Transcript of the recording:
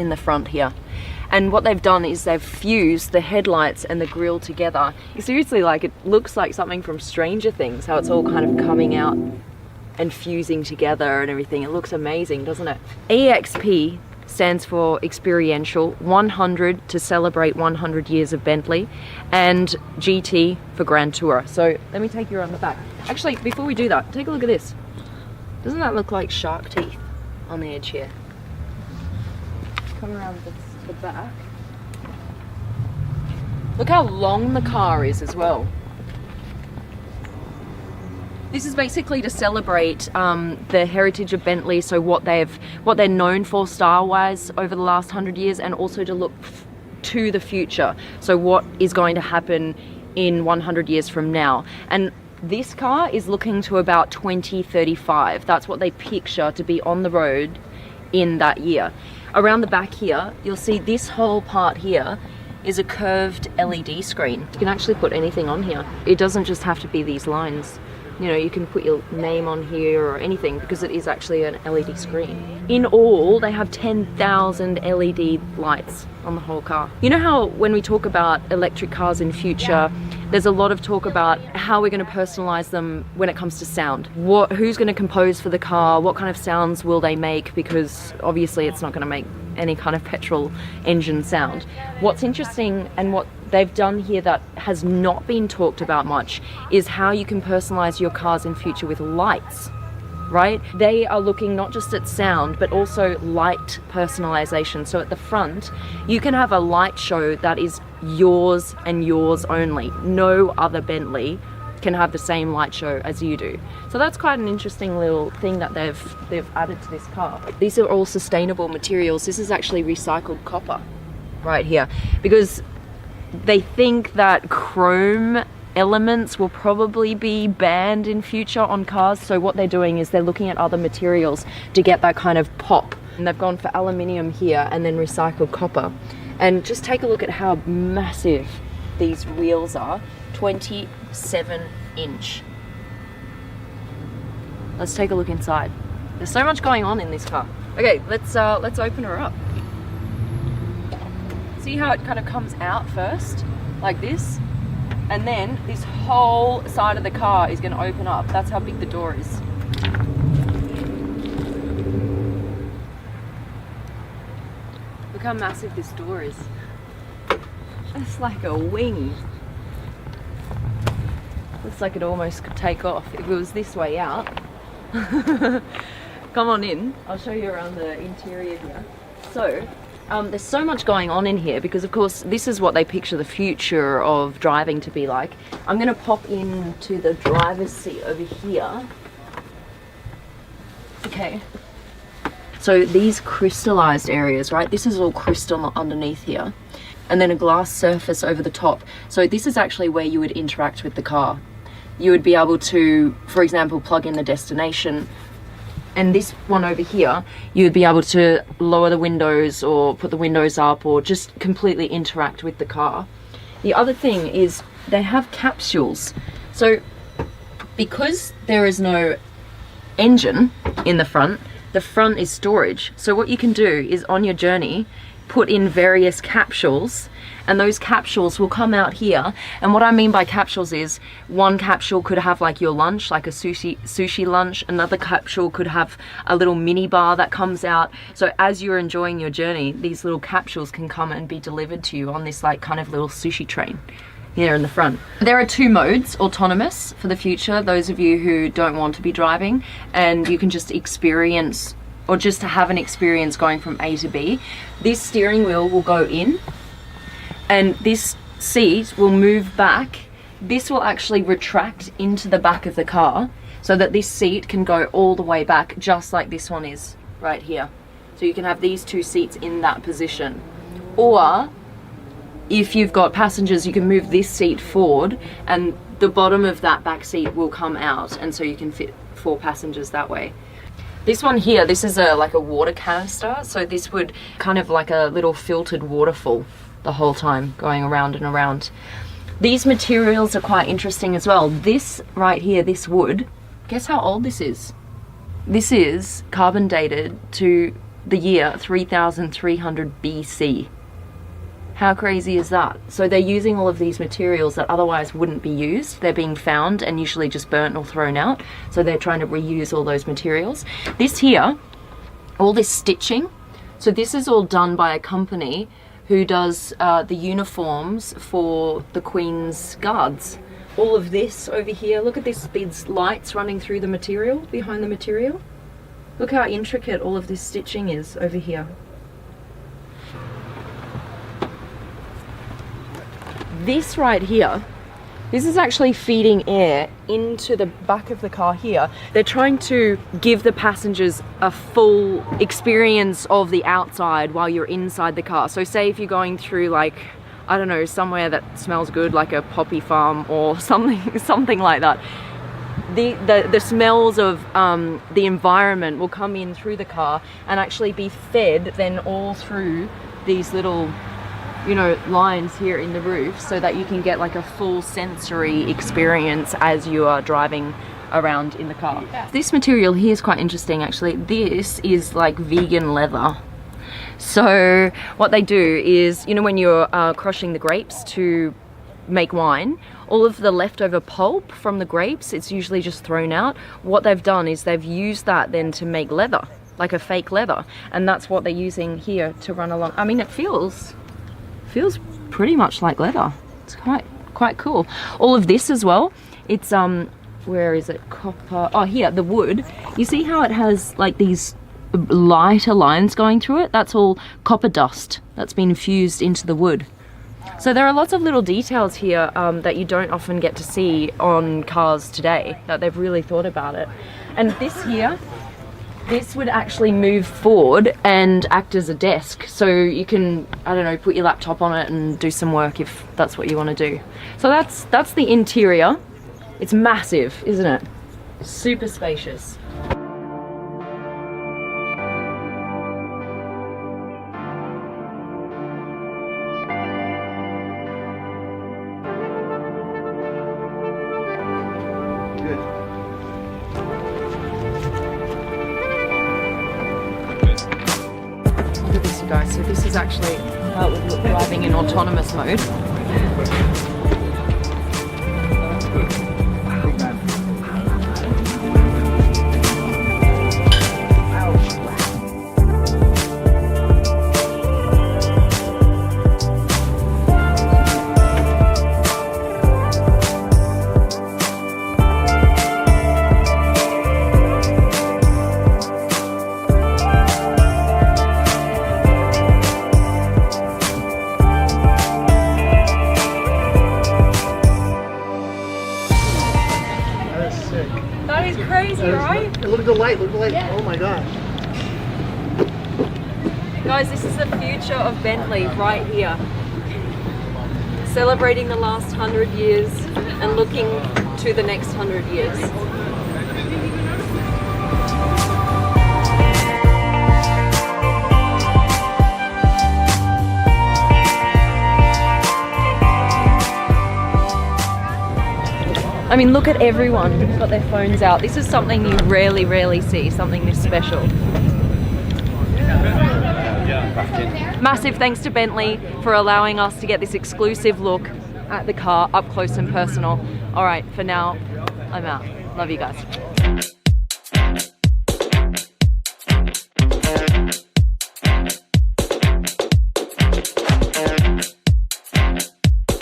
in the front here. And what they've done is they've fused the headlights and the grille together. Seriously, like, it looks like something from Stranger Things, how it's all kind of coming out and fusing together and everything. It looks amazing, doesn't it? EXP stands for experiential, 100 to celebrate 100 years of Bentley, and GT for Grand Tour. So let me take you around the back. Actually, before we do that, take a look at this. Doesn't that look like shark teeth on the edge here? Come around the back. Look how long the car is as well. This is basically to celebrate the heritage of Bentley, so what they're known for style-wise over the last 100 years, and also to look to the future. So what is going to happen in 100 years from now. And this car is looking to about 2035. That's what they picture to be on the road in that year. Around the back here, you'll see this whole part here is a curved LED screen. You can actually put anything on here. It doesn't just have to be these lines. You know, you can put your name on here or anything, because it is actually an LED screen. In all, they have 10,000 LED lights on the whole car. You know how when we talk about electric cars in future, there's a lot of talk about how we're going to personalize them when it comes to sound. Who's going to compose for the car? What kind of sounds will they make? Because obviously it's not going to make any kind of petrol engine sound. What's interesting and what they've done here that has not been talked about much is how you can personalize your cars in future with lights, right? They are looking not just at sound, but also light personalization. So at the front, you can have a light show that is yours and yours only. No other Bentley can have the same light show as you do. So that's quite an interesting little thing that they've added to this car. These are all sustainable materials. This is actually recycled copper right here, because they think that chrome elements will probably be banned in future on cars. So what they're doing is they're looking at other materials to get that kind of pop. And they've gone for aluminium here and then recycled copper. And just take a look at how massive these wheels are. 27-inch. Let's take a look inside. There's so much going on in this car. Okay, let's open her up. See how it kind of comes out first, like this, and then this whole side of the car is going to open up. That's how big the door is. Look how massive this door is. It's like a wing. Looks like it almost could take off if it was this way out. Come on in, I'll show you around the interior here. So, there's so much going on in here because of course this is what they picture the future of driving to be like. I'm going to pop into the driver's seat over here. Okay. So these crystallized areas, right? This is all crystal underneath here. And then a glass surface over the top. So this is actually where you would interact with the car. You would be able to, for example, plug in the destination. And this one over here, you would be able to lower the windows or put the windows up or just completely interact with the car. The other thing is they have capsules. So because there is no engine in the front is storage. So what you can do is on your journey, put in various capsules, and those capsules will come out here. And what I mean by capsules is one capsule could have like your lunch, like a sushi lunch. Another capsule could have a little mini bar that comes out. So as you're enjoying your journey, these little capsules can come and be delivered to you on this like kind of little sushi train here in the front. There are two modes, autonomous for the future, those of you who don't want to be driving, and you can just experience or just to have an experience going from A to B. This steering wheel will go in and this seat will move back. This will actually retract into the back of the car so that this seat can go all the way back, just like this one is right here. So you can have these two seats in that position. Or if you've got passengers, you can move this seat forward and the bottom of that back seat will come out, and so you can fit 4 passengers that way. This one here, this is like a water canister, so this would kind of like a little filtered waterfall the whole time going around and around. These materials are quite interesting as well. This right here, this wood, guess how old this is? This is carbon dated to the year 3300 BC. How crazy is that? So they're using all of these materials that otherwise wouldn't be used. They're being found and usually just burnt or thrown out. So they're trying to reuse all those materials. This here, all this stitching, so this is all done by a company who does the uniforms for the Queen's Guards. All of this over here, look at this, these lights running through the material, behind the material. Look how intricate all of this stitching is over here. This right here, this is actually feeding air into the back of the car here. They're trying to give the passengers a full experience of the outside while you're inside the car. So say if you're going through, like, I don't know, somewhere that smells good, like a poppy farm or something like that. The smells of the environment will come in through the car and actually be fed then all through these little, you know, lines here in the roof, so that you can get like a full sensory experience as you are driving around in the car. This material here is quite interesting actually. This is like vegan leather. So what they do is, you know, when you're crushing the grapes to make wine, all of the leftover pulp from the grapes, it's usually just thrown out. What they've done is they've used that then to make leather, like a fake leather, and that's what they're using here to run along. I mean, it feels pretty much like leather. It's quite cool. All of this as well, it's where is it? Copper. Oh, here, the wood. You see how it has like these lighter lines going through it? That's all copper dust that's been infused into the wood. So there are lots of little details here that you don't often get to see on cars today, that they've really thought about it. And this here, this would actually move forward and act as a desk, so you can, I don't know, put your laptop on it and do some work if that's what you want to do. So that's the interior. It's massive, isn't it? Super spacious. Look at this, you guys. So this is actually how it would look driving in autonomous mode. That is crazy, right? Look at the light, look at the light. Yeah. Oh my gosh. Guys, this is the future of Bentley right here. Celebrating the last 100 years and looking to the next 100 years. I mean, look at everyone who's got their phones out. This is something you rarely see, something this special. Massive thanks to Bentley for allowing us to get this exclusive look at the car up close and personal. All right, for now, I'm out. Love you guys.